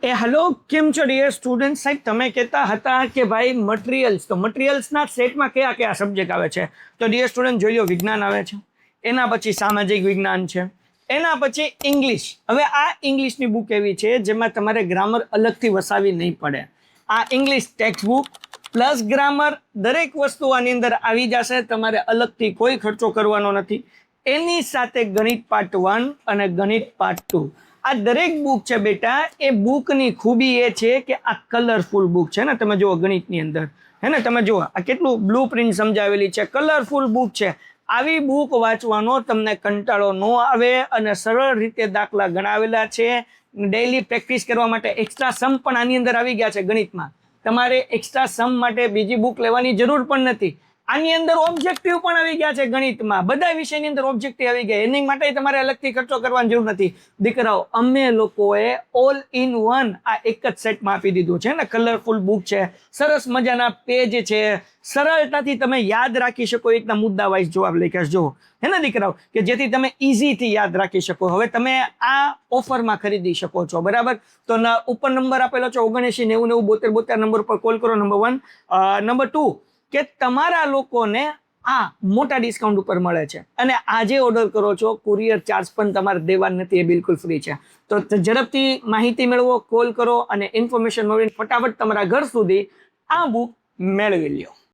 Hello કેમ છો dear student સાહેબ, તમે કહેતા હતા કે ભાઈ મટીરિયલ્સ, તો મટીરિયલ્સના સેટમાં કયા કયા સબ્જેક્ટ આવે છે? તો ડિયર સ્ટુડન્ટ જોઈ લો, વિજ્ઞાન આવે છે, એના પછી સામાજિક વિજ્ઞાન છે, એના પછી ઇંગ્લિશ. હવે આ ઇંગ્લિશની બુક એવી છે જેમાં તમારે ગ્રામર અલગથી વસાવી નહીં પડે. આ English text book plus grammar દરેક વસ્તુ આની અંદર આવી જશે, તમારે અલગથી કોઈ ખર્ચો કરવાનો નથી. એની સાથે ગણિત પાર્ટ 1 અને ગણિત પાર્ટ 2. આ દરેક બુક છે બેટા, એ બુકની ખૂબી એ છે કે આ કલરફુલ બુક છે ને. તમે જુઓ ગણિતની અંદર, હે ને, તમે જુઓ આ કેટલું બ્લુ પ્રિન્ટ સમજાવેલી છે, કલરફુલ બુક છે. આવી બુક વાંચવાનો તમને કંટાળો ન આવે અને સરળ રીતે દાખલા ગણાવેલા છે. ડેઈલી પ્રેક્ટિસ કરવા માટે એક્સ્ટ્રા સમ પણ આની અંદર આવી ગયા છે ગણિતમાં. તમારે એક્સ્ટ્રા સમ માટે બીજી બુક લેવાની જરૂર પણ નથી. આની અંદર ઓબ્જેક્ટિવ પણ આવી ગયા છે ગણિતમાં, બધા વિષયની અંદર ઓબ્જેક્ટિવ આવી ગયા. એની માટે તમારે અલગથી ખર્ચો કરવાની જરૂર નથી. દીકરાઓ, અમે લોકોએ ઓલ ઇન વન આ એક જ સેટમાં આપી દીધું છે ને. કલરફુલ બુક છે, સરસ મજાના પેજ છે, સરળતાથી તમે યાદ રાખી શકો એટલા મુદ્દા વાઇઝ જવાબ લખ્યા જો, હે ને દીકરાઓ, કે જેથી તમે ઇઝીથી યાદ રાખી શકો. હવે તમે આ ઓફરમાં ખરીદી શકો છો, બરાબર? તો ઉપર નંબર આપેલો છે 79 90 90 72 72 નંબર પર કોલ કરો. નંબર 1. નંબર 2 કે તમારા લોકોને આ મોટા ડિસ્કાઉન્ટ ઉપર મળે છે અને આજે ઓર્ડર કરો છો, કુરિયર ચાર્જ પણ તમારે દેવાનું નથી, એ બિલકુલ ફ્રી છે. તો ઝડપથી માહિતી મેળવો, કોલ કરો અને ઇન્ફોર્મેશન મેળવીને ફટાફટ તમારા ઘર સુધી આ બુક મેળવી લ્યો.